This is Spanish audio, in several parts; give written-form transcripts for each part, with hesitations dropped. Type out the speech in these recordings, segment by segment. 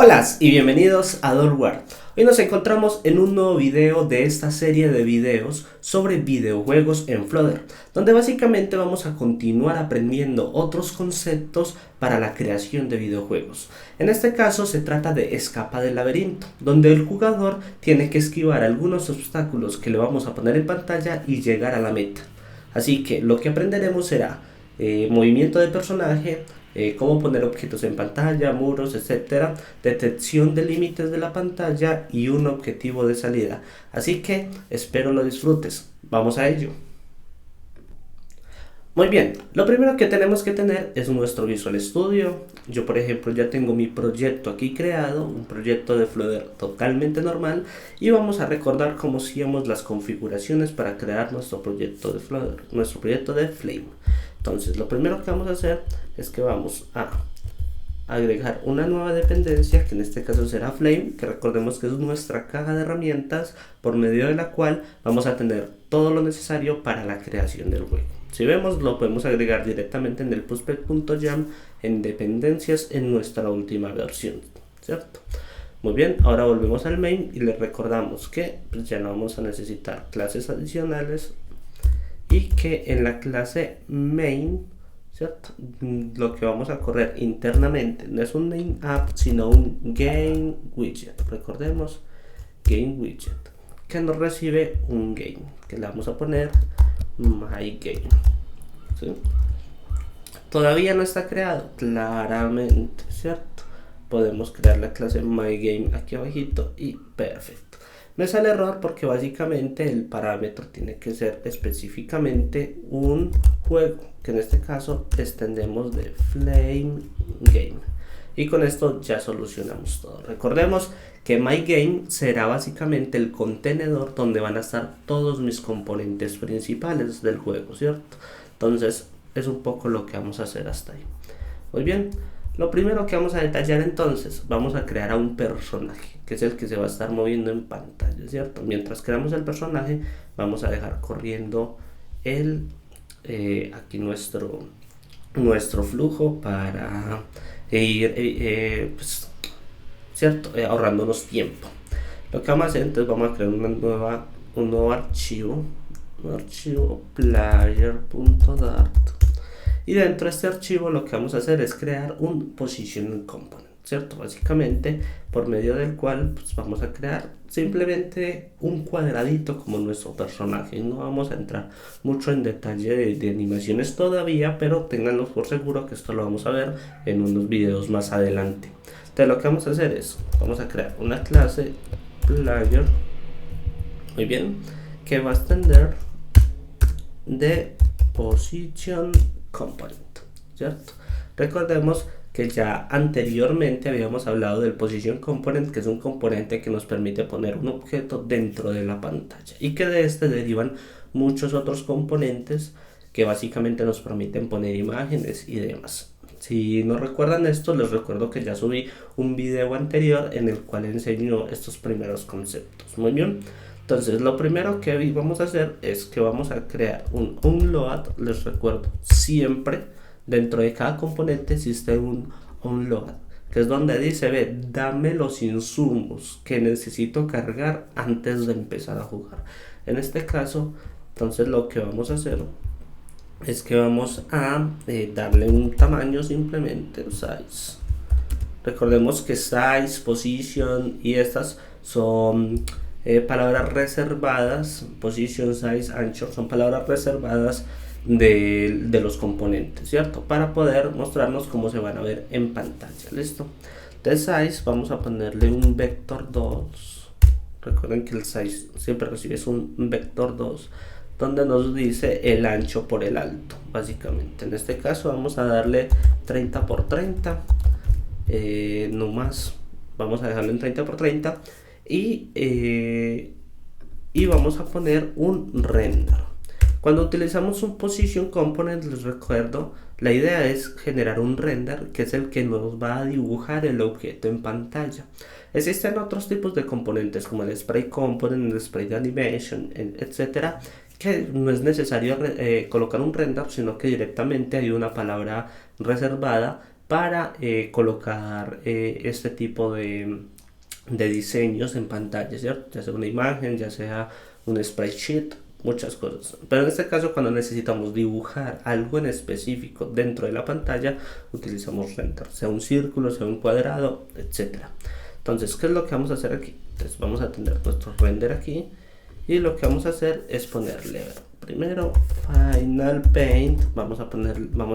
Hola y bienvenidos a Doorward. Hoy nos encontramos en un nuevo video de esta serie de videos sobre videojuegos en Flutter, donde básicamente vamos a continuar aprendiendo otros conceptos para la creación de videojuegos. En este caso se trata de escapa del laberinto, donde el jugador tiene que esquivar algunos obstáculos que le vamos a poner en pantalla y llegar a la meta. Así que lo que aprenderemos será movimiento de personaje, cómo poner objetos en pantalla, muros, etcétera, detección de límites de la pantalla y un objetivo de salida. Así que espero lo disfrutes. Vamos a ello. Muy bien, lo primero que tenemos que tener es nuestro Visual Studio. Yo por ejemplo ya tengo mi proyecto aquí creado, un proyecto de Flutter totalmente normal, y vamos a recordar cómo hacíamos las configuraciones para crear nuestro proyecto de Flutter, nuestro proyecto de Flame. Entonces lo primero que vamos a hacer es que vamos a agregar una nueva dependencia, que en este caso será Flame, que recordemos que es nuestra caja de herramientas por medio de la cual vamos a tener todo lo necesario para la creación del juego. Si vemos, lo podemos agregar directamente en el puppet.jam en dependencias en nuestra última versión, ¿cierto? Muy bien, ahora volvemos al main y les recordamos que pues, ya no vamos a necesitar clases adicionales y que en la clase main, ¿cierto? Lo que vamos a correr internamente no es un main app, sino un game widget. Recordemos, game widget, que nos recibe un game, que le vamos a poner my game, ¿sí? Todavía no está creado, claramente, ¿cierto? Podemos crear la clase my game aquí abajito y perfecto. Me sale error porque básicamente el parámetro tiene que ser específicamente un juego, que en este caso extendemos de Flame Game. Y con esto ya solucionamos todo. Recordemos que MyGame será básicamente el contenedor donde van a estar todos mis componentes principales del juego, ¿cierto? Entonces es un poco lo que vamos a hacer hasta ahí. Muy bien. Lo primero que vamos a detallar entonces, vamos a crear a un personaje, que es el que se va a estar moviendo en pantalla, ¿cierto? Mientras creamos el personaje, vamos a dejar corriendo aquí nuestro flujo para ir, pues, ¿cierto? Ahorrándonos tiempo. Lo que vamos a hacer entonces, vamos a crear un nuevo archivo player.dart. Y dentro de este archivo lo que vamos a hacer es crear un position component, ¿cierto? Básicamente por medio del cual pues, vamos a crear simplemente un cuadradito como nuestro personaje. No vamos a entrar mucho en detalle de animaciones todavía, pero ténganlo por seguro que esto lo vamos a ver en unos videos más adelante. Entonces lo que vamos a hacer es, vamos a crear una clase player, muy bien, que va a extender de position component, ¿cierto? Recordemos que ya anteriormente habíamos hablado del position component, que es un componente que nos permite poner un objeto dentro de la pantalla y que de este derivan muchos otros componentes que básicamente nos permiten poner imágenes y demás. Si no recuerdan esto, les recuerdo que ya subí un video anterior en el cual enseño estos primeros conceptos. Muy bien. Entonces lo primero que vamos a hacer es que vamos a crear un unload. Les recuerdo, siempre dentro de cada componente existe un unload, que es donde dice, ve, dame los insumos que necesito cargar antes de empezar a jugar. En este caso, entonces lo que vamos a hacer es que vamos a darle un tamaño simplemente, size. Recordemos que size, position y estas son palabras reservadas. Position, size, ancho son palabras reservadas de los componentes, ¿cierto? Para poder mostrarnos cómo se van a ver en pantalla. ¿Listo? De size vamos a ponerle un vector 2. Recuerden que el size siempre recibes un vector 2 donde nos dice el ancho por el alto, básicamente. En este caso vamos a darle 30 por 30, no más, vamos a dejarlo en 30 por 30 y vamos a poner un render. Cuando utilizamos un position component, les recuerdo, la idea es generar un render que es el que nos va a dibujar el objeto en pantalla. Existen otros tipos de componentes como el spray component, el spray animation, etcétera, que no es necesario colocar un render, sino que directamente hay una palabra reservada para colocar este tipo de diseños en pantalla, ¿cierto? Ya sea una imagen, ya sea un spreadsheet, muchas cosas. Pero en este caso, cuando necesitamos dibujar algo en específico dentro de la pantalla, utilizamos render, sea un círculo, sea un cuadrado, etcétera. Entonces, ¿qué es lo que vamos a hacer aquí? Entonces, vamos a tener nuestro render aquí y lo que vamos a hacer es ponerle primero Final Paint, vamos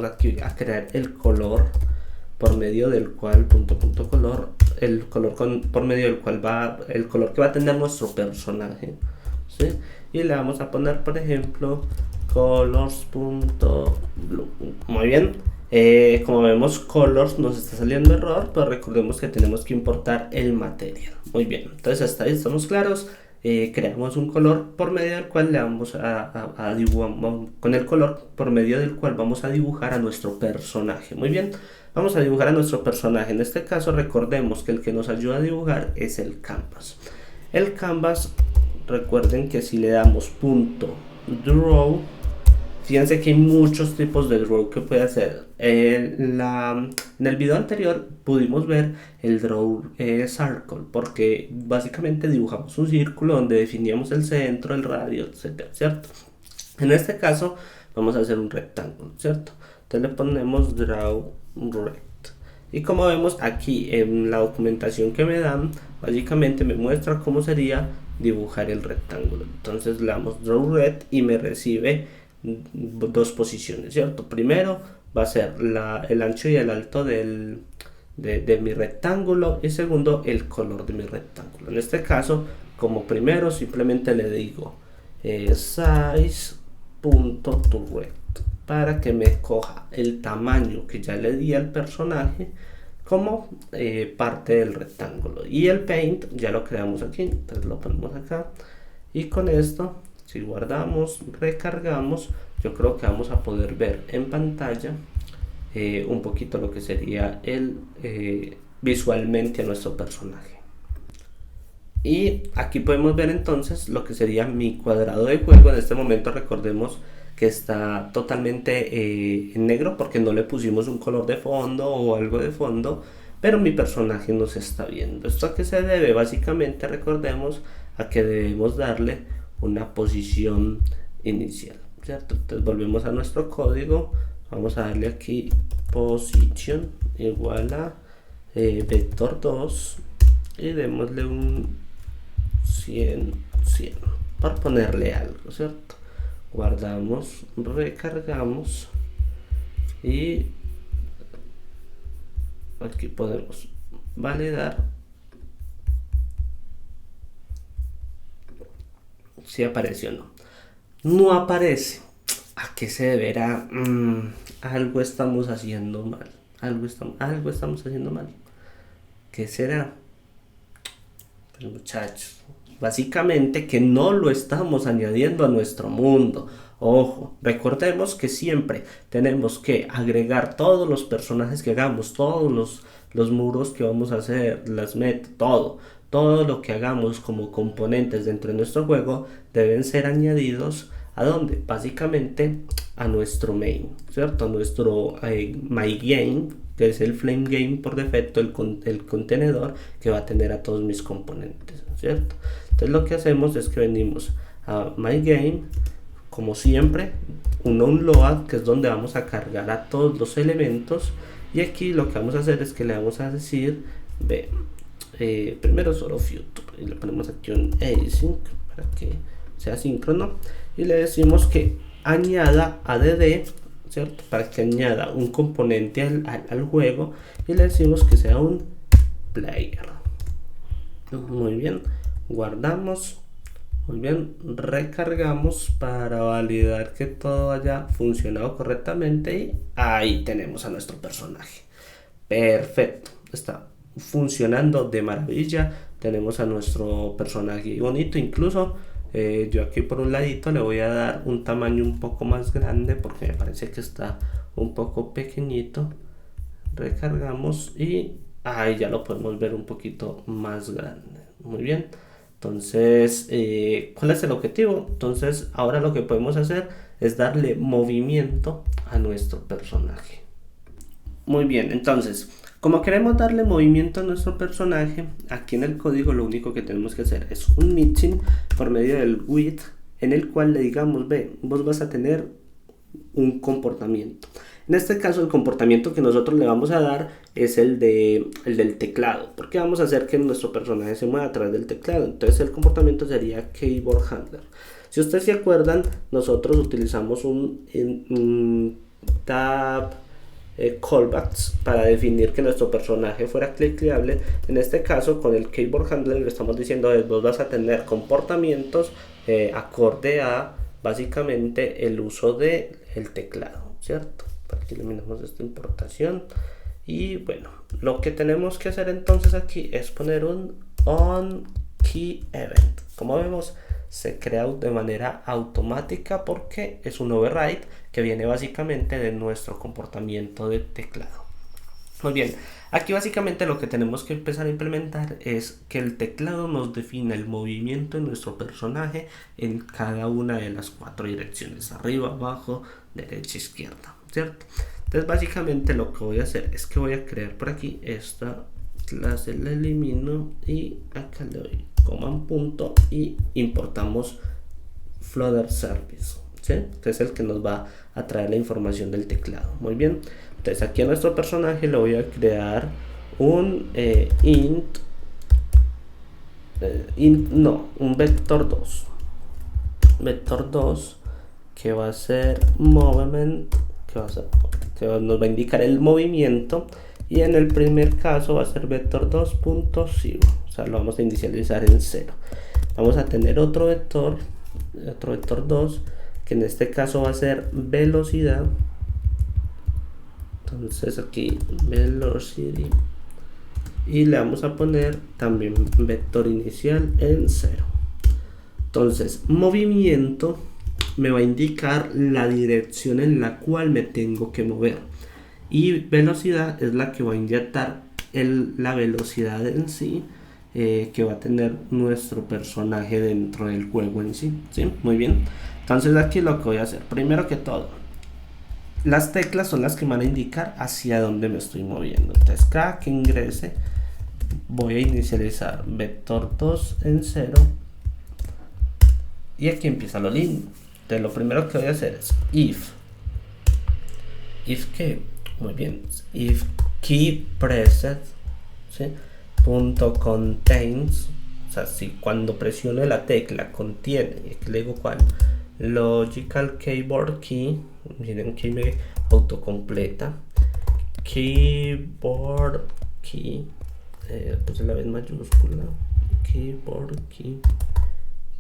aquí a crear el color por medio del cual color, el color por medio del cual el color que va a tener nuestro personaje, ¿sí? Y le vamos a poner, por ejemplo, colors.blue. Muy bien. Como vemos, colors nos está saliendo error, pero recordemos que tenemos que importar el material. Muy bien, entonces hasta ahí estamos claros. Creamos un color por medio del cual le vamos a dibujar, con el color por medio del cual vamos a dibujar a nuestro personaje. Muy bien, vamos a dibujar a nuestro personaje. En este caso, recordemos que el que nos ayuda a dibujar es el canvas. El canvas, recuerden que si le damos punto draw, fíjense que hay muchos tipos de draw que puede hacer. En el video anterior pudimos ver el draw circle, porque básicamente dibujamos un círculo donde definíamos el centro, el radio, etcétera, ¿cierto? En este caso vamos a hacer un rectángulo, ¿cierto? Entonces le ponemos draw rect. Y como vemos aquí en la documentación que me dan, básicamente me muestra cómo sería dibujar el rectángulo. Entonces le damos draw rect y me recibe dos posiciones, ¿cierto? Primero va a ser el ancho y el alto de mi rectángulo, y segundo el color de mi rectángulo. En este caso, como primero, simplemente le digo size.toRect para que me coja el tamaño que ya le di al personaje como parte del rectángulo, y el paint ya lo creamos aquí, entonces lo ponemos acá, y con esto, si guardamos, recargamos, yo creo que vamos a poder ver en pantalla un poquito lo que sería visualmente a nuestro personaje. Y aquí podemos ver entonces lo que sería mi cuadrado de juego. En este momento recordemos que está totalmente en negro porque no le pusimos un color de fondo o algo de fondo, pero mi personaje no se está viendo. ¿Esto a qué se debe? Básicamente recordemos a que debemos darle una posición inicial, ¿cierto? Entonces volvemos a nuestro código, vamos a darle aquí position igual a vector 2 y démosle un 100 para ponerle algo, ¿cierto? Guardamos, recargamos y aquí podemos validar si apareció o no. No aparece. ¿A qué se deberá? Algo estamos haciendo mal. Algo estamos haciendo mal. ¿Qué será? Pues muchachos, básicamente que no lo estamos añadiendo a nuestro mundo. Ojo, recordemos que siempre tenemos que agregar todos los personajes que hagamos, todos los muros que vamos a hacer, las metas, todo lo que hagamos como componentes dentro de nuestro juego deben ser añadidos ¿a dónde? Básicamente a nuestro main, ¿cierto? A nuestro my game, que es el flame game por defecto, el contenedor que va a tener a todos mis componentes, ¿cierto? Entonces lo que hacemos es que venimos a my game, como siempre, un onload, que es donde vamos a cargar a todos los elementos, y aquí lo que vamos a hacer es que le vamos a decir primero solo future, y le ponemos aquí un async para que sea síncrono, y le decimos que añada add, ¿cierto? Para que añada un componente al juego, y le decimos que sea un player. Muy bien, guardamos, muy bien, recargamos para validar que todo haya funcionado correctamente, y ahí tenemos a nuestro personaje. Perfecto, está funcionando de maravilla. Tenemos a nuestro personaje bonito. Incluso yo aquí por un ladito le voy a dar un tamaño un poco más grande porque me parece que está un poco pequeñito. Recargamos y ahí ya lo podemos ver un poquito más grande. Muy bien, entonces ¿cuál es el objetivo? Entonces ahora lo que podemos hacer es darle movimiento a nuestro personaje. Muy bien, entonces, como queremos darle movimiento a nuestro personaje, aquí en el código lo único que tenemos que hacer es un mixin por medio del with, en el cual le digamos, ve, vos vas a tener un comportamiento. En este caso, el comportamiento que nosotros le vamos a dar es el del teclado, porque vamos a hacer que nuestro personaje se mueva a través del teclado. Entonces el comportamiento sería keyboard handler. Si ustedes se acuerdan, nosotros utilizamos un tab callbacks para definir que nuestro personaje fuera clickable. En este caso, con el keyboard handler le estamos diciendo, vos vas a tener comportamientos acorde a básicamente el uso del teclado, ¿cierto? Para que eliminemos esta importación. Y bueno, lo que tenemos que hacer entonces aquí es poner un onKeyEvent. Como vemos, se crea de manera automática porque es un override que viene básicamente de nuestro comportamiento de teclado. Muy bien, aquí básicamente lo que tenemos que empezar a implementar es que el teclado nos defina el movimiento de nuestro personaje en cada una de las 4 direcciones, arriba, abajo, derecha, izquierda, ¿cierto? Entonces básicamente lo que voy a hacer es que voy a crear por aquí esta clase, la elimino y acá le doy command punto y importamos Flutter Service, ¿sí? Que es el que nos va a traer la información del teclado. Muy bien, entonces aquí a nuestro personaje le voy a crear un un vector 2 que va a ser movement, que nos va a indicar el movimiento, y en el primer caso va a ser vector 2.0, o sea, lo vamos a inicializar en 0. Vamos a tener otro vector 2, que en este caso va a ser velocidad. Entonces aquí velocity, y le vamos a poner también vector inicial en 0. Entonces movimiento me va a indicar la dirección en la cual me tengo que mover, y velocidad es la que va a inyectar la velocidad en sí que va a tener nuestro personaje dentro del juego en sí, ¿sí? Muy bien, entonces aquí lo que voy a hacer, primero que todo, las teclas son las que van a indicar hacia dónde me estoy moviendo. Entonces cada que ingrese voy a inicializar vector 2 en 0, y aquí empieza lo lindo. Entonces lo primero que voy a hacer es if que, muy bien, if key preset, ¿sí? Punto contains, o sea, si cuando presione la tecla contiene, y aquí le digo cuál, logical keyboard key, miren que me autocompleta, keyboard key, pues la vez mayúscula, keyboard key,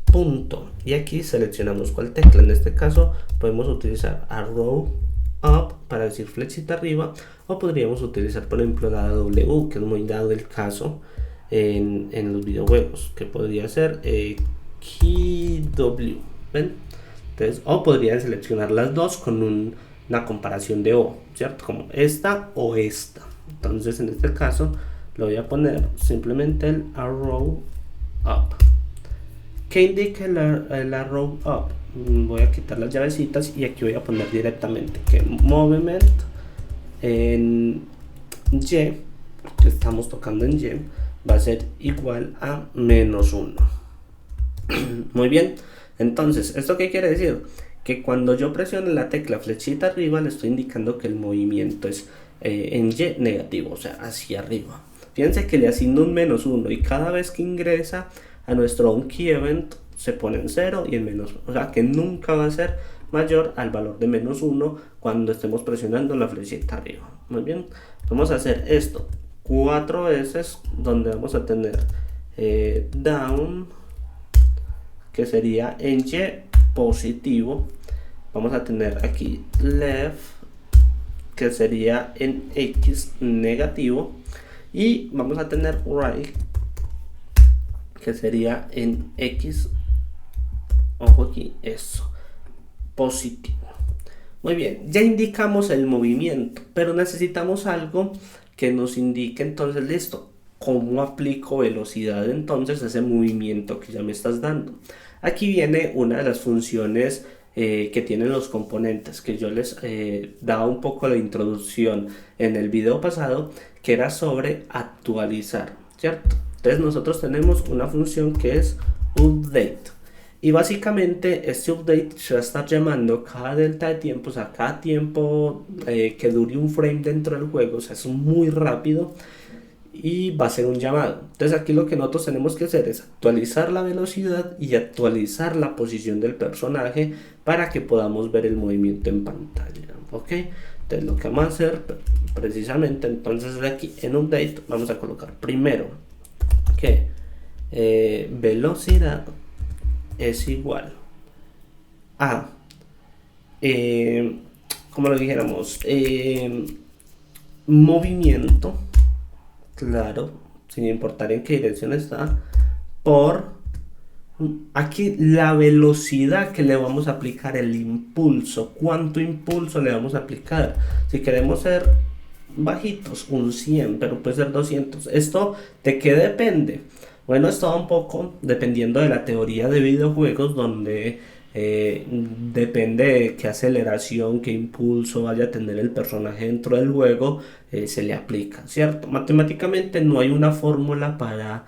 punto, y aquí seleccionamos cuál tecla. En este caso podemos utilizar arrow up para decir flechita arriba, o podríamos utilizar por ejemplo la W, que es muy dado el caso en los videojuegos, que podría ser key W, ¿ven? Entonces, o podrían seleccionar las dos con una comparación de O, ¿cierto? Como esta o esta. Entonces en este caso le voy a poner simplemente el arrow up. ¿Qué indica el arrow up? Voy a quitar las llavecitas y aquí voy a poner directamente que movement en Y, que estamos tocando en Y, va a ser igual a -1. Muy bien, entonces, ¿esto qué quiere decir? Que cuando yo presione la tecla flechita arriba le estoy indicando que el movimiento es en Y negativo, o sea, hacia arriba. Fíjense que le asigno un -1 y cada vez que ingresa a nuestro onKeyEvent se pone en 0 y en -1, o sea que nunca va a ser mayor al valor de -1 cuando estemos presionando la flechita arriba. Muy bien, vamos a hacer esto 4 veces, donde vamos a tener down, que sería en Y positivo, vamos a tener aquí left, que sería en X negativo, y vamos a tener right, que sería en X, ojo aquí, eso, positivo. Muy bien, ya indicamos el movimiento, pero necesitamos algo que nos indique entonces, listo, cómo aplico velocidad entonces a ese movimiento que ya me estás dando. Aquí viene una de las funciones que tienen los componentes, que yo les daba un poco la introducción en el video pasado, que era sobre actualizar, ¿cierto? Entonces nosotros tenemos una función que es update. Y básicamente este update se va a estar llamando cada delta de tiempo, o sea, cada tiempo que dure un frame dentro del juego, o sea, es muy rápido y va a ser un llamado. Entonces aquí lo que nosotros tenemos que hacer es actualizar la velocidad y actualizar la posición del personaje para que podamos ver el movimiento en pantalla, ¿ok? Entonces lo que vamos a hacer precisamente, entonces de aquí en update vamos a colocar primero que velocidad es igual a, como lo dijéramos, movimiento, claro, sin importar en qué dirección está, por aquí la velocidad que le vamos a aplicar, el impulso, cuánto impulso le vamos a aplicar. Si queremos ser bajitos, un 100, pero puede ser 200. ¿Esto de qué depende? Bueno, esto va un poco dependiendo de la teoría de videojuegos, donde depende de qué aceleración, qué impulso vaya a tener el personaje dentro del juego, se le aplica, ¿cierto? Matemáticamente no hay una fórmula para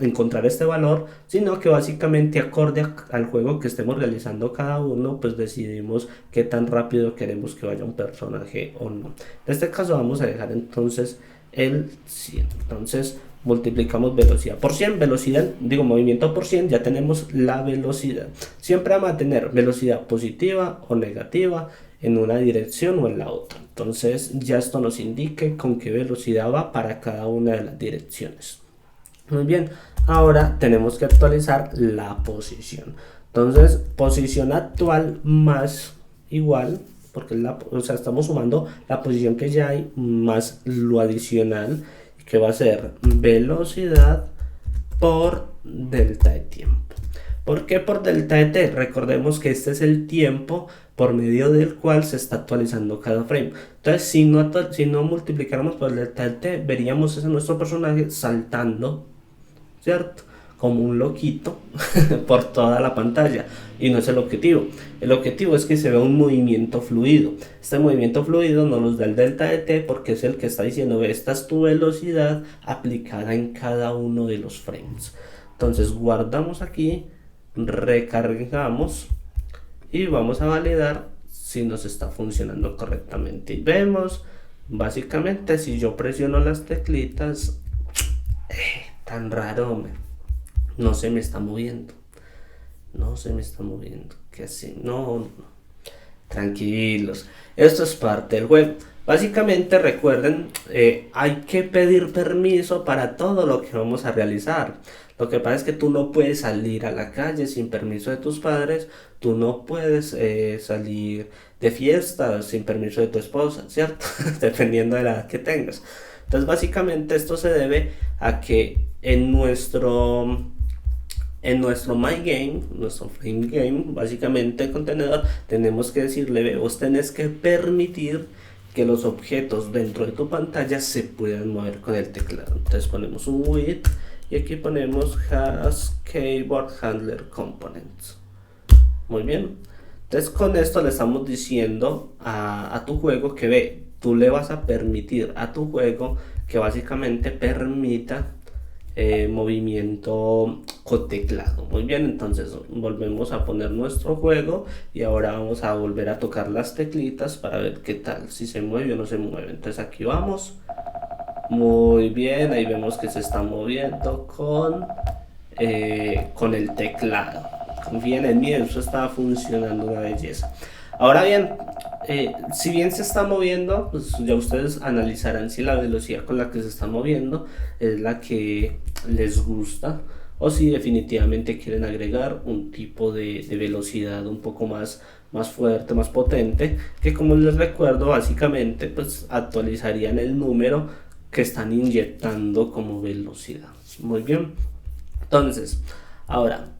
encontrar este valor, sino que básicamente acorde al juego que estemos realizando cada uno, pues decidimos qué tan rápido queremos que vaya un personaje o no. En este caso vamos a dejar entonces el 100. Entonces multiplicamos velocidad por 100, velocidad, digo movimiento por 100, ya tenemos la velocidad. Siempre vamos a tener velocidad positiva o negativa en una dirección o en la otra. Entonces ya esto nos indique con qué velocidad va para cada una de las direcciones. Muy bien, ahora tenemos que actualizar la posición. Entonces, posición actual más igual, porque o sea, estamos sumando la posición que ya hay más lo adicional, que va a ser velocidad por delta de tiempo. ¿Por qué por delta de t? Recordemos que este es el tiempo por medio del cual se está actualizando cada frame. Entonces, si no multiplicáramos por delta de t, veríamos a nuestro personaje saltando, ¿cierto? Como un loquito por toda la pantalla, y no es el objetivo. El objetivo es que se vea un movimiento fluido. Este movimiento fluido nos los da el delta de t, porque es el que está diciendo: esta es tu velocidad aplicada en cada uno de los frames. Entonces guardamos aquí, recargamos y vamos a validar si nos está funcionando correctamente. Y vemos básicamente, si yo presiono las teclitas, tan raro, hombre, no se me está moviendo, que así, no, tranquilos, esto es parte del juego. Básicamente recuerden, hay que pedir permiso para todo lo que vamos a realizar. Lo que pasa es que tú no puedes salir a la calle sin permiso de tus padres, tú no puedes salir de fiesta sin permiso de tu esposa, ¿cierto? Dependiendo de la edad que tengas. Entonces básicamente esto se debe a que en nuestro my game, nuestro frame game, básicamente el contenedor, tenemos que decirle: vos tenés que permitir que los objetos dentro de tu pantalla se puedan mover con el teclado. Entonces ponemos un with y aquí ponemos has keyboard handler components. Muy bien, entonces con esto le estamos diciendo a tu juego que tú le vas a permitir a tu juego que básicamente permita movimiento con teclado. Muy bien, entonces volvemos a poner nuestro juego y ahora vamos a volver a tocar las teclitas para ver qué tal, si se mueve o no se mueve. Entonces aquí vamos, muy bien, ahí vemos que se está moviendo con el teclado. Confíen en mí, eso está funcionando una belleza. Ahora bien, si bien se está moviendo, pues ya ustedes analizarán si la velocidad con la que se está moviendo es la que les gusta, o si definitivamente quieren agregar un tipo de velocidad un poco más fuerte, más potente, que, como les recuerdo, básicamente pues actualizarían el número que están inyectando como velocidad. Muy bien, entonces ahora,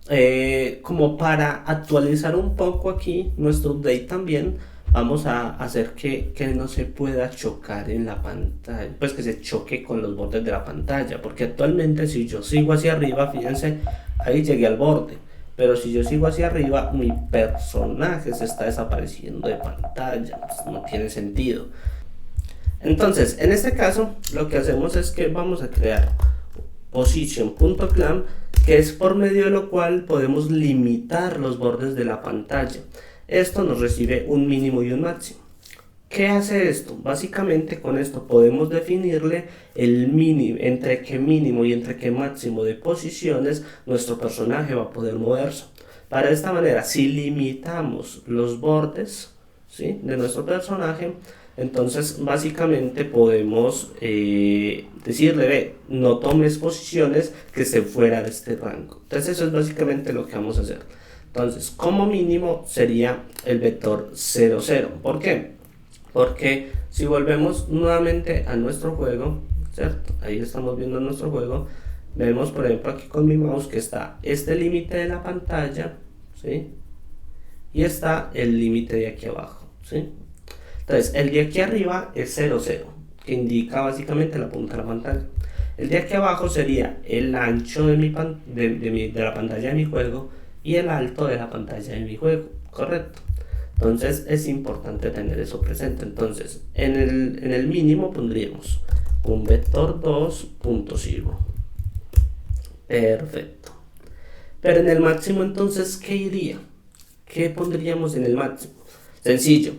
como para actualizar un poco aquí nuestro update también, vamos a hacer que no se pueda chocar en la pantalla, pues que se choque con los bordes de la pantalla, porque actualmente si yo sigo hacia arriba, fíjense, ahí llegué al borde, pero si yo sigo hacia arriba, mi personaje se está desapareciendo de pantalla, pues no tiene sentido. Entonces, en este caso, lo que hacemos es que vamos a crear position.clamp, que es por medio de lo cual podemos limitar los bordes de la pantalla. Esto nos recibe un mínimo y un máximo. ¿Qué hace esto? Básicamente con esto podemos definirle el mínimo, entre qué mínimo y entre qué máximo de posiciones nuestro personaje va a poder moverse. Para esta manera, si limitamos los bordes, ¿sí?, de nuestro personaje, entonces básicamente podemos decirle, ve, no tomes posiciones que estén fuera de este rango. Entonces eso es básicamente lo que vamos a hacer. Entonces, como mínimo sería el vector 0, 0. ¿Por qué? Porque si volvemos nuevamente a nuestro juego, ¿cierto? Ahí estamos viendo nuestro juego. Vemos, por ejemplo, aquí con mi mouse que está este límite de la pantalla, ¿sí?, y está el límite de aquí abajo, ¿sí? Entonces, el de aquí arriba es 0, 0, que indica básicamente la punta de la pantalla. El de aquí abajo sería el ancho de la pantalla de mi juego y el alto de la pantalla de mi juego, ¿correcto? Entonces es importante tener eso presente. Entonces en el mínimo pondríamos un vector 2.0. Perfecto. Pero en el máximo, entonces, ¿qué iría? ¿Qué pondríamos en el máximo? Sencillo.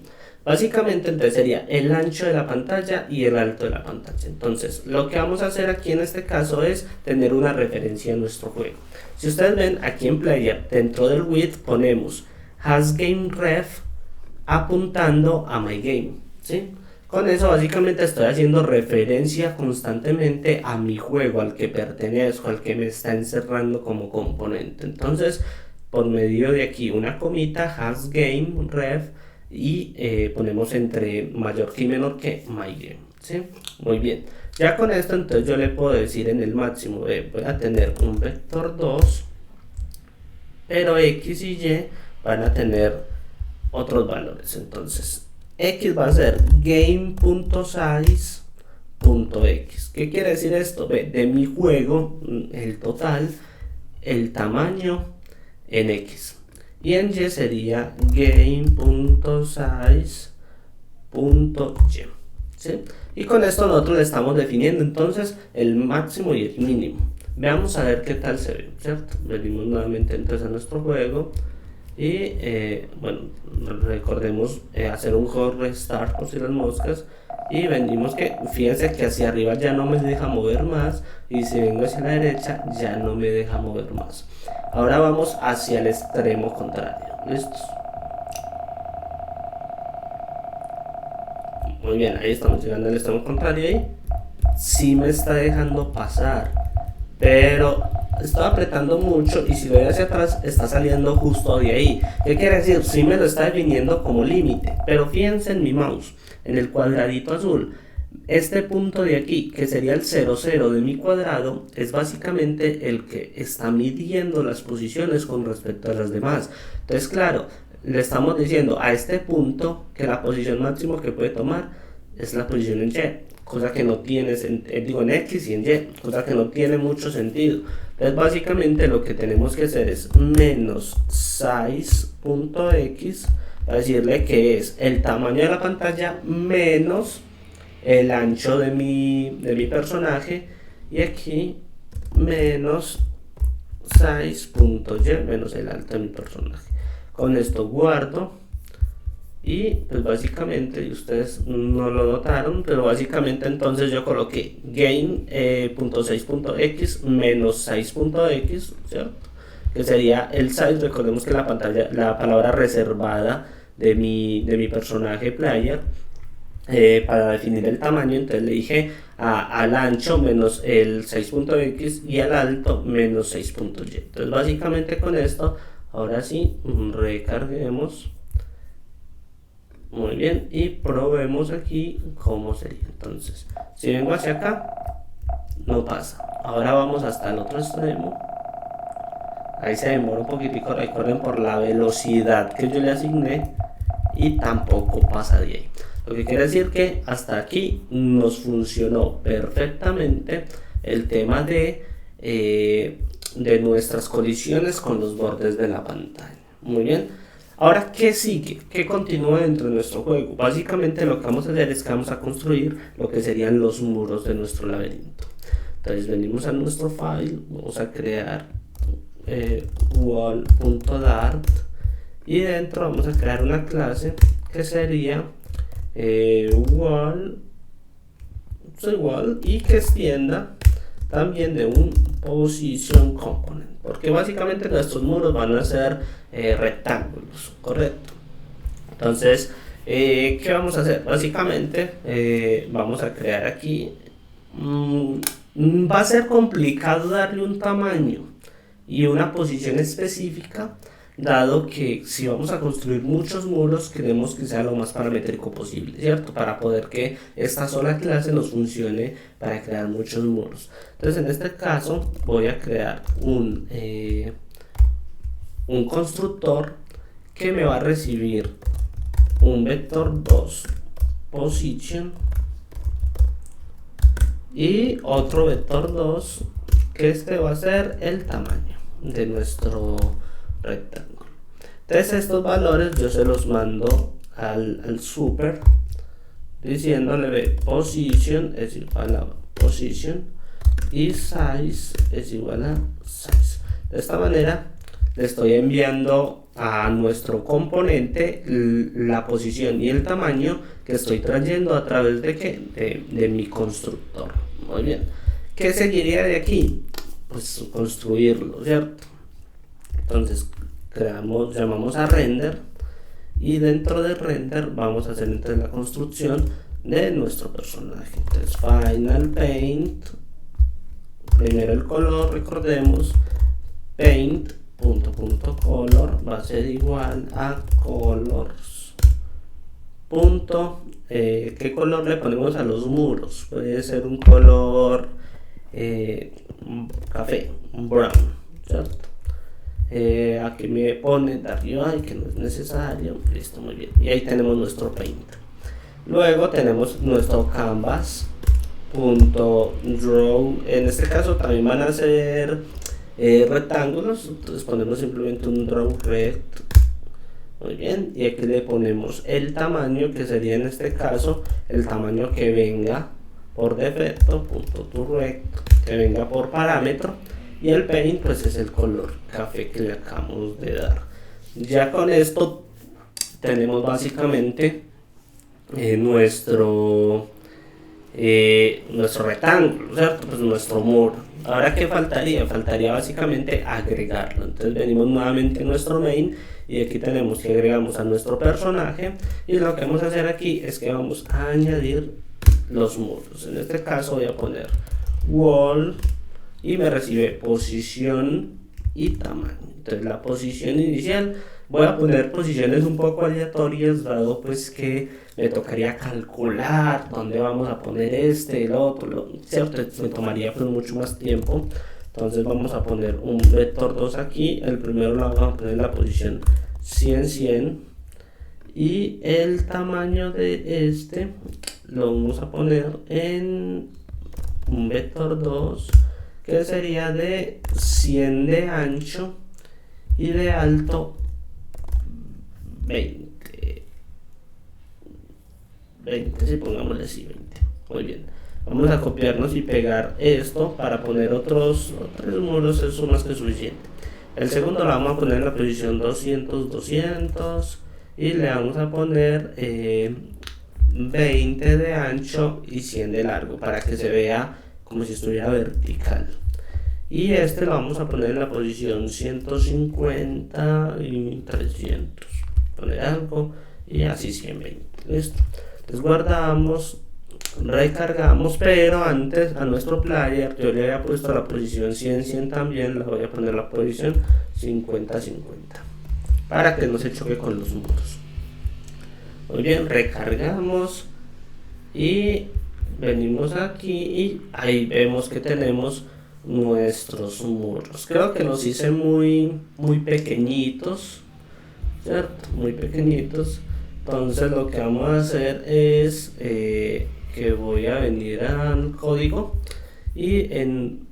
Básicamente entonces sería el ancho de la pantalla y el alto de la pantalla. Entonces lo que vamos a hacer aquí en este caso es tener una referencia en nuestro juego. Si ustedes ven aquí en Player, dentro del width ponemos hasGameRef apuntando a myGame, ¿sí? Con eso básicamente estoy haciendo referencia constantemente a mi juego, al que pertenezco, al que me está encerrando como componente. Entonces, por medio de aquí una comita, hasGameRef, y ponemos entre mayor que y menor que myGame, ¿sí? Muy bien. Ya con esto entonces yo le puedo decir en el máximo, voy a tener un vector 2, pero x y y van a tener otros valores. Entonces x va a ser game.size.x. ¿Qué quiere decir esto? De mi juego, el total, el tamaño en x, y en y sería game.size.y, ¿sí? Y con esto nosotros le estamos definiendo entonces el máximo y el mínimo. Veamos a ver qué tal se ve, ¿cierto? Venimos nuevamente entonces a nuestro juego y bueno, recordemos hacer un hot restart por si las moscas, y venimos que, fíjense que hacia arriba ya no me deja mover más, y si vengo hacia la derecha ya no me deja mover más. Ahora vamos hacia el extremo contrario. ¿Listos? Muy bien, ahí estamos llegando al extremo contrario. Ahí sí me está dejando pasar, pero estoy apretando mucho, y si lo voy hacia atrás está saliendo justo de ahí. ¿Qué quiere decir? Sí me lo está definiendo como límite, pero fíjense en mi mouse, en el cuadradito azul. Este punto de aquí, que sería el 0, 0 de mi cuadrado, es básicamente el que está midiendo las posiciones con respecto a las demás. Entonces, claro, le estamos diciendo a este punto que la posición máxima que puede tomar es la posición en Y, cosa que no tiene sentido, en X y en Y, cosa que no tiene mucho sentido. Entonces básicamente lo que tenemos que hacer es menos size.x, para decirle que es el tamaño de la pantalla menos el ancho de mi personaje, y aquí menos size.y menos el alto de mi personaje. Con esto guardo, y pues básicamente, y ustedes no lo notaron, pero básicamente entonces yo coloqué game.size.x menos size.x, ¿cierto? Que sería el size. Recordemos que la pantalla, la palabra reservada de mi personaje player, para definir el tamaño, entonces le dije al ancho menos el 6.x y al alto menos 6.y. Entonces básicamente con esto, ahora sí, recarguemos. Muy bien, y probemos aquí cómo sería. Entonces, si vengo hacia acá, no pasa. Ahora vamos hasta el otro extremo. Ahí se demora un poquitico, recuerden, por la velocidad que yo le asigné, y tampoco pasa de ahí. Lo que quiere decir que hasta aquí nos funcionó perfectamente el tema de de nuestras colisiones con los bordes de la pantalla. Muy bien. Ahora, ¿qué sigue? ¿Qué continúa dentro de nuestro juego? Básicamente lo que vamos a hacer es que vamos a construir lo que serían los muros de nuestro laberinto. Entonces venimos a nuestro file, vamos a crear wall.dart y dentro vamos a crear una clase que sería wall y que extienda también de un position component, porque básicamente nuestros muros van a ser rectángulos, correcto. Entonces, ¿qué vamos a hacer? Básicamente vamos a crear aquí, va a ser complicado darle un tamaño y una posición específica, dado que si vamos a construir muchos muros queremos que sea lo más paramétrico posible, ¿cierto? Para poder que esta sola clase nos funcione para crear muchos muros. Entonces en este caso voy a crear un constructor que me va a recibir un vector 2 position y otro vector 2 que este va a ser el tamaño de nuestro rectángulo. Entonces estos valores yo se los mando al super diciéndole position es igual a position y size es igual a size. De esta manera le estoy enviando a nuestro componente la posición y el tamaño que estoy trayendo a través de mi constructor. Muy bien. ¿Qué seguiría de aquí? Pues construirlo, ¿cierto? Entonces llamamos a render y dentro de render vamos a hacer entonces la construcción de nuestro personaje. Entonces final paint, primero el color, recordemos, paint color va a ser igual a colors ¿qué color le ponemos a los muros? Puede ser un color café, brown, ¿cierto? Aquí me pone dark UI que no es necesario, listo, muy bien, y ahí tenemos nuestro paint. Luego tenemos nuestro canvas.draw, en este caso también van a ser rectángulos, entonces ponemos simplemente un draw rect, muy bien, y aquí le ponemos el tamaño que sería en este caso el tamaño que venga por defecto, .toRect, que venga por parámetro, y el paint pues es el color café que le acabamos de dar. Ya con esto tenemos básicamente nuestro rectángulo, ¿cierto? Pues nuestro muro. Ahora, ¿qué faltaría? Faltaría básicamente agregarlo. Entonces venimos nuevamente a nuestro main y aquí tenemos que agregamos a nuestro personaje, y lo que vamos a hacer aquí es que vamos a añadir los muros. En este caso voy a poner wall y me recibe posición y tamaño. Entonces la posición inicial voy a poner posiciones un poco aleatorias, dado pues que me tocaría calcular dónde vamos a poner el otro, ¿cierto? Me tomaría pues mucho más tiempo. Entonces vamos a poner un vector 2 aquí, el primero lo vamos a poner en la posición 100, 100, y el tamaño de este lo vamos a poner en un vector 2 que sería de 100 de ancho y de alto 20, si pongámosle así 20. Muy bien, vamos a copiarnos y pegar esto para poner otros muros, eso es más que suficiente. El segundo lo vamos a poner en la posición 200, 200 y le vamos a poner 20 de ancho y 100 de largo para que se vea como si estuviera vertical. Y este lo vamos a poner en la posición 150 y 300, poner algo y así 120. Listo. Entonces guardamos, recargamos, pero antes a nuestro player yo le había puesto la posición 100, 100 también, la voy a poner la posición 50, 50 para que no se choque con los muros. Muy bien, recargamos y venimos aquí y ahí vemos que tenemos nuestros muros. Creo que los hice muy pequeñitos, ¿cierto? Muy pequeñitos. Entonces lo que vamos a hacer es que voy a venir al código y en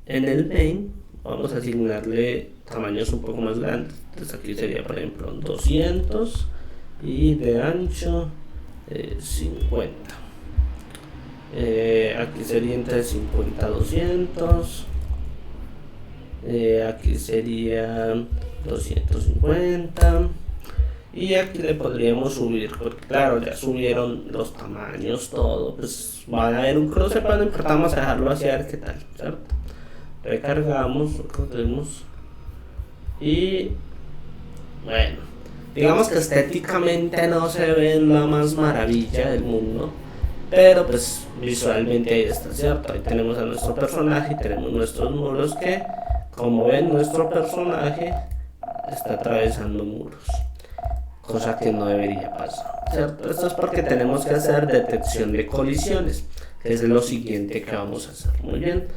el main vamos a asignarle tamaños un poco más grandes. Entonces aquí sería, por ejemplo, 200 y de ancho 50. Aquí sería entre 50 a 200. Aquí sería 250. Y aquí le podríamos subir, porque claro, ya subieron los tamaños, todo, pues va a haber un cruce, pero no importa, vamos a dejarlo así a ver qué tal, ¿cierto? Recargamos, recordemos. Y bueno, digamos que estéticamente no se ve la más maravilla del mundo, pero pues visualmente ahí está, ¿cierto? Ahí tenemos a nuestro personaje y tenemos nuestros muros que, como ven, nuestro personaje está atravesando muros, cosa que no debería pasar, ¿cierto? Esto es porque tenemos que hacer detección de colisiones, que es lo siguiente que vamos a hacer. Muy bien,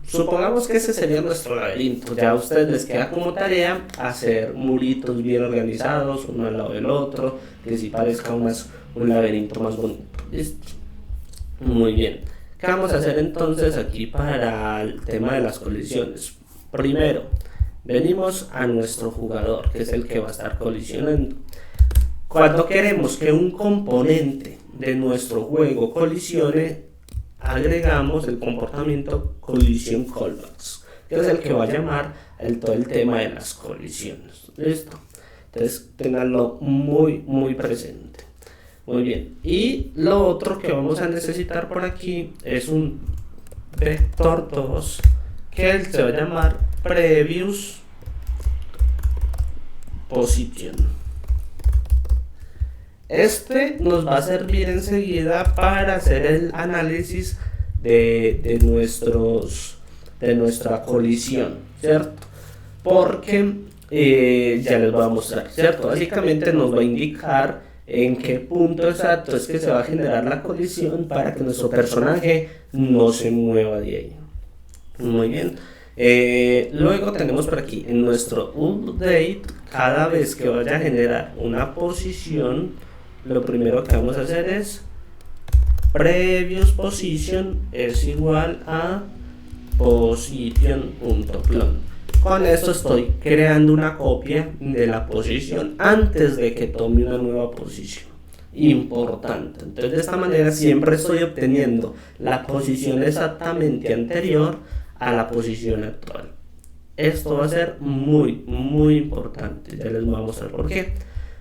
supongamos que ese sería nuestro laberinto. Ya a ustedes les queda como tarea hacer muritos bien organizados, uno al lado del otro, que si parezca un laberinto más bonito. ¿Listo? Muy bien. ¿Qué vamos a hacer entonces aquí para el tema de las colisiones? Primero, venimos a nuestro jugador, que es el que va a estar colisionando. Cuando queremos que un componente de nuestro juego colisione, agregamos el comportamiento collision callbacks, que es el que va a llamar todo el tema de las colisiones. ¿Listo? Entonces, tenganlo muy presente. Muy bien. Y lo otro que vamos a necesitar por aquí es un vector 2, que él se va a llamar previous position. Este nos va a servir enseguida para hacer el análisis de nuestra colisión, ¿cierto? Porque ya les voy a mostrar, ¿cierto? Básicamente nos va a indicar en qué punto exacto es que se va a generar la colisión para que nuestro personaje no se mueva de ahí. Muy bien. Luego tenemos por aquí en nuestro update, cada vez que vaya a generar una posición, lo primero que vamos a hacer es previous position es igual a position.clone. Con esto estoy creando una copia de la posición antes de que tome una nueva posición. Importante. Entonces de esta manera siempre estoy obteniendo la posición exactamente anterior a la posición actual. Esto va a ser muy importante. Ya les voy a mostrar por qué.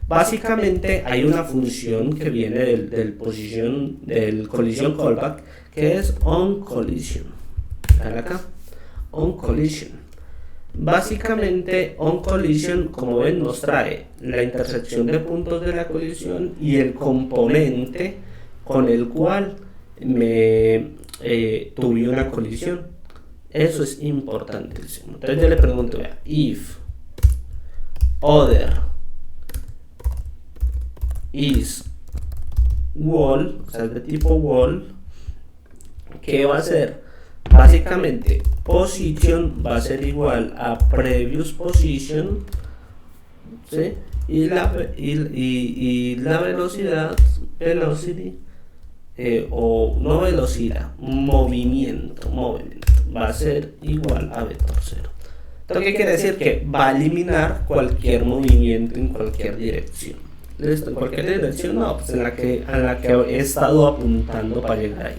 Básicamente hay una función que viene del collision callback, que es onCollision. Acá, onCollision. Básicamente onCollision, como ven, nos trae la intersección de puntos de la colisión y el componente con el cual tuve una colisión. Eso es importantísimo. Entonces yo le pregunto, vea, if other is wall, o sea, de tipo wall, ¿qué va a ser? Básicamente position va a ser igual a previous position, ¿sí? Y la velocidad, velocity, o no velocidad, movimiento, va a ser igual a vector 0. ¿Esto qué quiere decir? Que va a eliminar cualquier movimiento en cualquier dirección. ¿Listo? En cualquier dirección, no, pues a la que he estado apuntando para llegar ahí.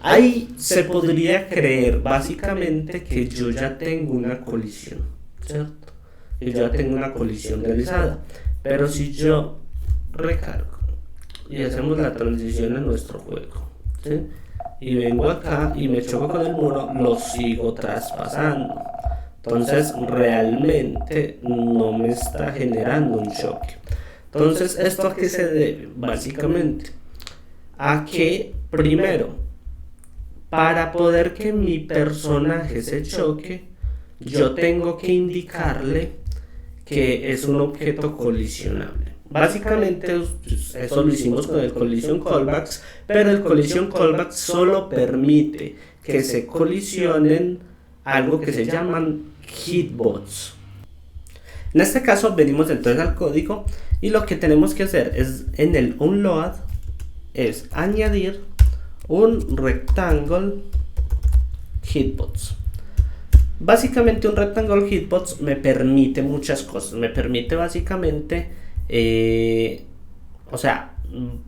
Ahí se podría creer básicamente que yo ya tengo una colisión, ¿cierto? Que yo ya tengo una colisión realizada. Pero si yo recargo y hacemos la transición en nuestro juego, ¿sí? Y vengo acá y me choco con el muro, lo sigo traspasando. Entonces realmente no me está generando un choque. Entonces, ¿esto a qué se debe? Básicamente a que, primero, para poder que mi personaje se choque, yo tengo que indicarle que es un objeto colisionable. Básicamente eso lo hicimos con el collision callbacks, pero el collision callback solo permite que se colisionen algo que se llaman hitbots. En este caso venimos entonces al código y lo que tenemos que hacer es en el onload es añadir un rectangle hitbots. Básicamente un rectangle hitbox me permite muchas cosas. Me permite básicamente, o sea,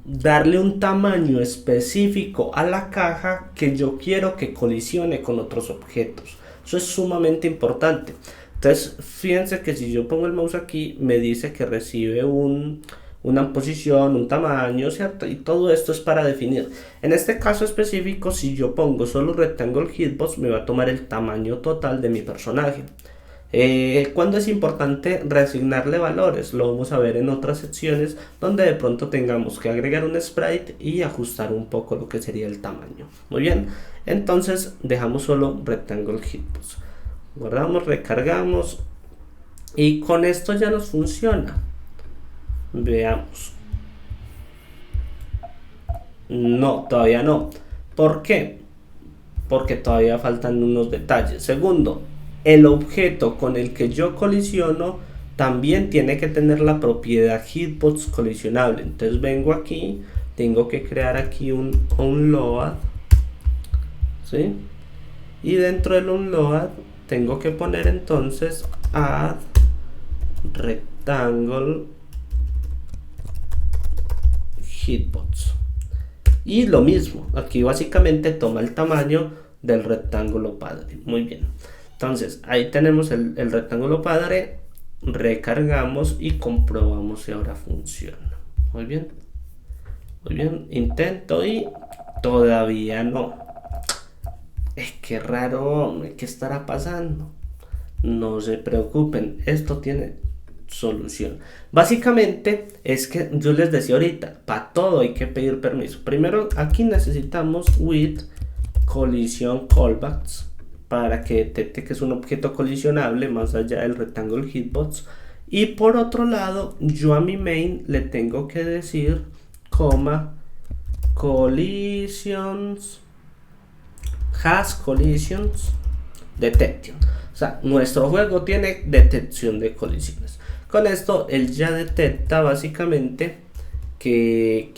darle un tamaño específico a la caja que yo quiero que colisione con otros objetos. Eso es sumamente importante. Entonces, fíjense que si yo pongo el mouse aquí, me dice que recibe una posición, un tamaño, ¿cierto? Y todo esto es para definir. En este caso específico, si yo pongo solo rectangle hitbox, me va a tomar el tamaño total de mi personaje. Cuando es importante reasignarle valores, lo vamos a ver en otras secciones donde de pronto tengamos que agregar un sprite y ajustar un poco lo que sería el tamaño. Muy bien, entonces dejamos solo rectangle hitbox, guardamos, recargamos y con esto ya nos funciona. Veamos. No, todavía no. ¿Por qué? Porque todavía faltan unos detalles. Segundo, el objeto con el que yo colisiono también tiene que tener la propiedad hitbox colisionable. Entonces vengo aquí, tengo que crear aquí un onload, ¿sí? Y dentro del onload tengo que poner entonces add rectangle hitbox. Y lo mismo, aquí básicamente toma el tamaño del rectángulo padre. Muy bien. Entonces, ahí tenemos el rectángulo padre, recargamos y comprobamos si ahora funciona. Muy bien. Muy bien, intento y todavía no. Qué raro, ¿qué estará pasando? No se preocupen, esto tiene solución. Básicamente es que yo les decía ahorita, para todo hay que pedir permiso. Primero aquí necesitamos with collision callbacks para que detecte que es un objeto colisionable más allá del rectangle hitbox. Y por otro lado, yo a mi main le tengo que decir, collisions has collisions detection. O sea, nuestro juego tiene detección de colisiones. Con esto él ya detecta básicamente que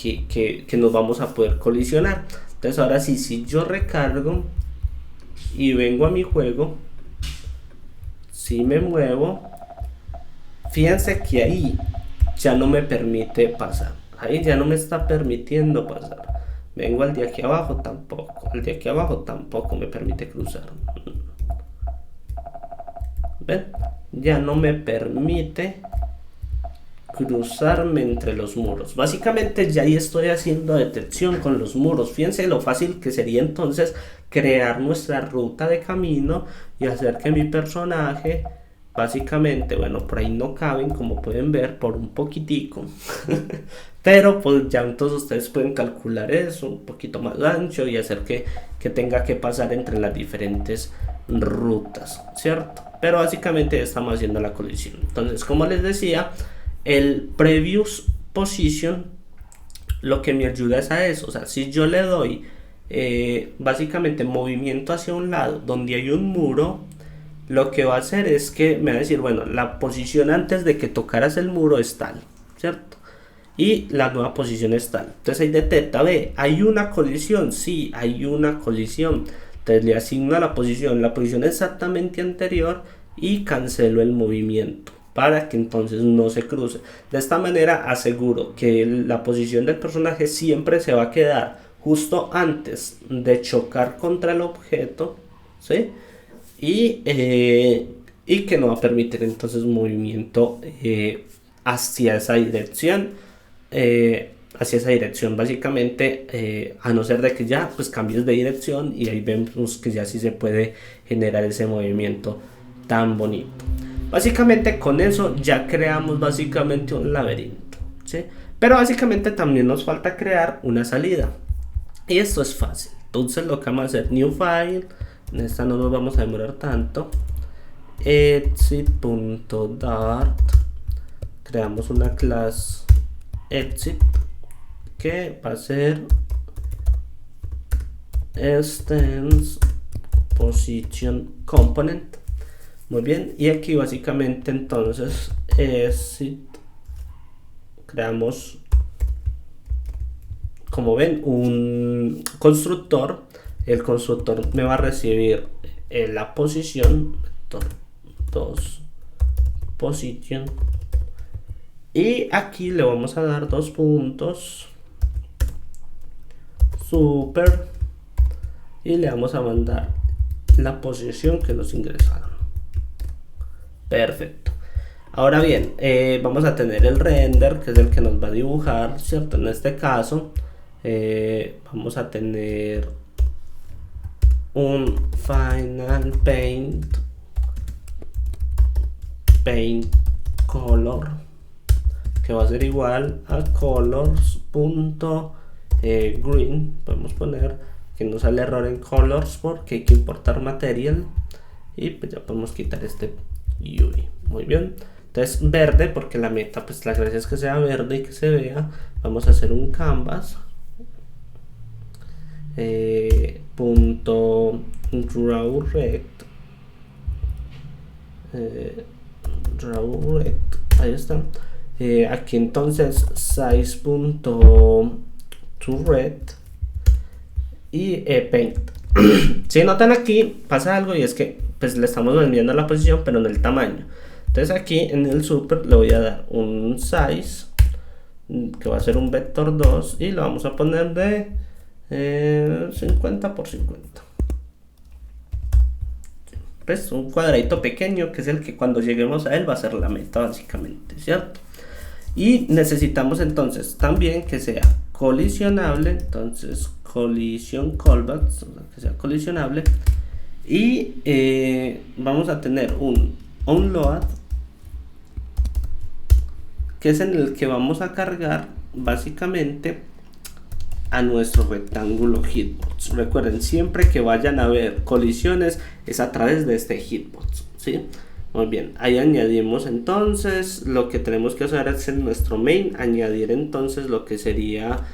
nos vamos a poder colisionar. Entonces ahora sí, si yo recargo y vengo a mi juego, si me muevo, fíjense que ahí ya no me permite pasar. Ahí ya no me está permitiendo pasar. Vengo al de aquí abajo, tampoco. El de aquí abajo tampoco me permite cruzar. ¿Ven? Ya no me permite cruzarme entre los muros. Básicamente ya ahí estoy haciendo detección con los muros. Fíjense lo fácil que sería entonces crear nuestra ruta de camino y hacer que mi personaje, básicamente, bueno, por ahí no caben, como pueden ver, por un poquitico. Pero pues ya entonces ustedes pueden calcular eso, un poquito más ancho y hacer que tenga que pasar entre las diferentes rutas, ¿cierto? Pero básicamente estamos haciendo la colisión. Entonces, como les decía, el previous position lo que me ayuda es a eso. O sea, si yo le doy básicamente movimiento hacia un lado donde hay un muro, lo que va a hacer es que me va a decir, bueno, la posición antes de que tocaras el muro es tal, ¿cierto? Y la nueva posición es tal. Entonces ahí detecta, ve, hay una colisión, sí, hay una colisión. Entonces le asigno a la posición exactamente anterior y cancelo el movimiento para que entonces no se cruce. De esta manera aseguro que la posición del personaje siempre se va a quedar justo antes de chocar contra el objeto, ¿sí? Y que no va a permitir entonces movimiento hacia esa dirección. Hacia esa dirección básicamente, a no ser de que ya pues cambies de dirección, y ahí vemos que ya sí se puede generar ese movimiento tan bonito. Básicamente con eso ya creamos básicamente un laberinto, ¿sí? Pero básicamente también nos falta crear una salida, y esto es fácil. Entonces lo que vamos a hacer, new file, en esta no nos vamos a demorar tanto, exit.dart, creamos una clase exit que va a ser extends position component. Muy bien, y aquí básicamente entonces exit, creamos, como ven, un constructor. El constructor me va a recibir la posición, vector 2 position, y aquí le vamos a dar 2 puntos super y le vamos a mandar la posición que nos ingresaron. Perfecto. Ahora bien, vamos a tener el render, que es el que nos va a dibujar, ¿cierto? En este caso vamos a tener un final paint color, que va a ser igual a colors.green. Podemos poner que no sale error en colors porque hay que importar material, y pues ya podemos quitar este UI. Muy bien. Entonces verde, porque la meta, pues la gracia es que sea verde y que se vea. Vamos a hacer un canvas punto draw rect, ahí está. Aquí entonces size.toRed y paint. Si notan, aquí pasa algo, y es que pues le estamos vendiendo la posición pero no el tamaño. Entonces aquí en el super le voy a dar un size que va a ser un vector 2 y lo vamos a poner de 50 por 50. Pues un cuadradito pequeño, que es el que cuando lleguemos a él va a ser la meta básicamente, ¿cierto? Y necesitamos entonces también que sea colisionable, entonces collision callbacks, o sea, que sea colisionable, y vamos a tener un onload, que es en el que vamos a cargar básicamente a nuestro rectángulo hitbox. Recuerden, siempre que vayan a ver colisiones es a través de este hitbox, ¿sí? Muy bien, ahí añadimos entonces lo que tenemos que hacer es en nuestro main, añadir entonces lo que sería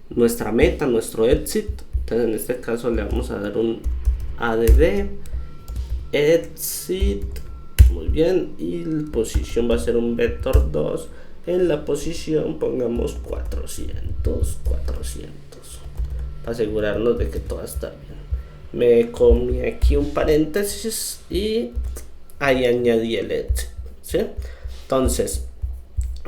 nuestra meta, nuestro exit. Entonces en este caso le vamos a dar un add exit, muy bien, y la posición va a ser un vector 2. En la posición pongamos 400 para asegurarnos de que todo está bien. Me comí aquí un paréntesis y ahí añadí el exit, ¿sí? Entonces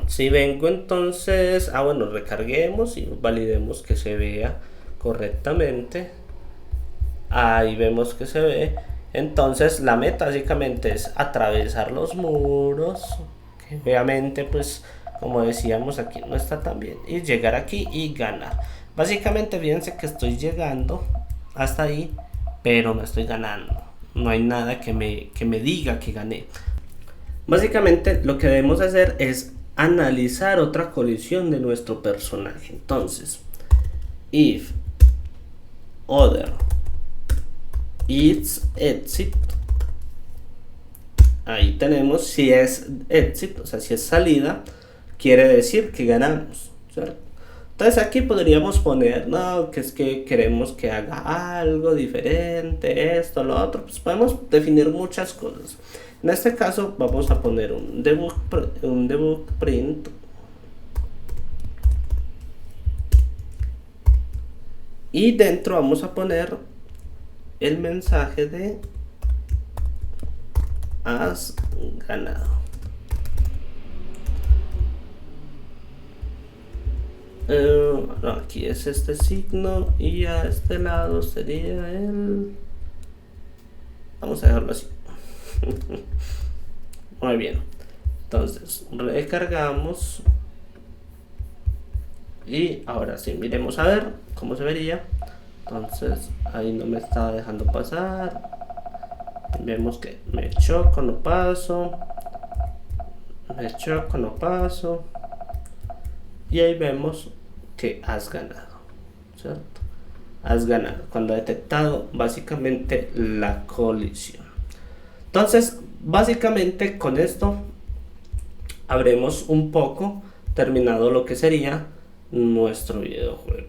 si vengo entonces, bueno, recarguemos y validemos que se vea correctamente. Ahí vemos que se ve. Entonces la meta básicamente es atravesar los muros, que obviamente pues como decíamos aquí no está tan bien, y llegar aquí y ganar. Básicamente fíjense que estoy llegando hasta ahí pero no estoy ganando, no hay nada que me diga que gané. Básicamente lo que debemos hacer es analizar otra colisión de nuestro personaje. Entonces if other is exit, ahí tenemos, si es exit, o sea si es salida, quiere decir que ganamos, ¿cierto? Entonces aquí podríamos poner, no, que es que queremos que haga algo diferente, esto, lo otro, pues podemos definir muchas cosas. En este caso vamos a poner un debug print y dentro vamos a poner el mensaje de has ganado. No, aquí es este signo y a este lado sería el... Vamos a dejarlo así. Muy bien, entonces recargamos y ahora sí, miremos a ver cómo se vería. Entonces ahí no me estaba dejando pasar, vemos que me choco, no paso, me choco, no paso, y ahí vemos que has ganado, ¿cierto? Has ganado cuando ha detectado básicamente la colisión. Entonces básicamente con esto habremos un poco terminado lo que sería nuestro videojuego.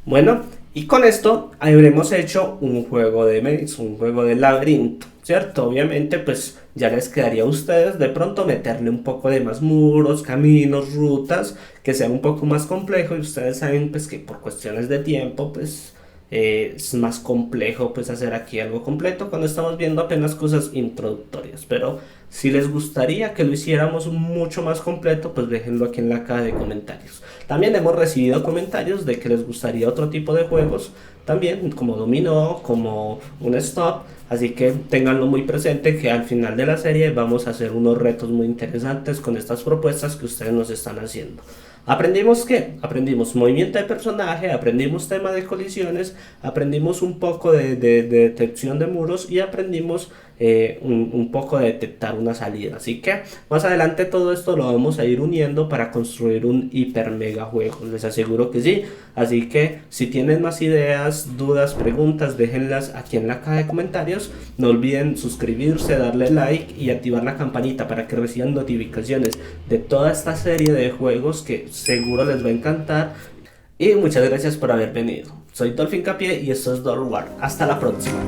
Bueno, Y con esto habremos hecho un juego de maze, un juego de laberinto, ¿cierto? Obviamente pues ya les quedaría a ustedes de pronto meterle un poco de más muros, caminos, rutas, que sea un poco más complejo y ustedes saben pues que por cuestiones de tiempo pues es más complejo pues hacer aquí algo completo cuando estamos viendo apenas cosas introductorias, pero si les gustaría que lo hiciéramos mucho más completo, pues déjenlo aquí en la caja de comentarios. También hemos recibido comentarios de que les gustaría otro tipo de juegos, también como dominó, como un stop, así que ténganlo muy presente que al final de la serie vamos a hacer unos retos muy interesantes con estas propuestas que ustedes nos están haciendo. ¿Aprendimos qué? Aprendimos movimiento de personaje, aprendimos tema de colisiones, aprendimos un poco de detección de muros y aprendimos un poco de detectar una salida. Así que más adelante todo esto lo vamos a ir uniendo para construir un hiper mega juego. Les aseguro que sí. Así que si tienen más ideas, dudas, preguntas, déjenlas aquí en la caja de comentarios. No olviden suscribirse, darle like y activar la campanita para que reciban notificaciones de toda esta serie de juegos que seguro les va a encantar. Y muchas gracias por haber venido. Soy Dolphin Capié y esto es Dollar War. Hasta la próxima.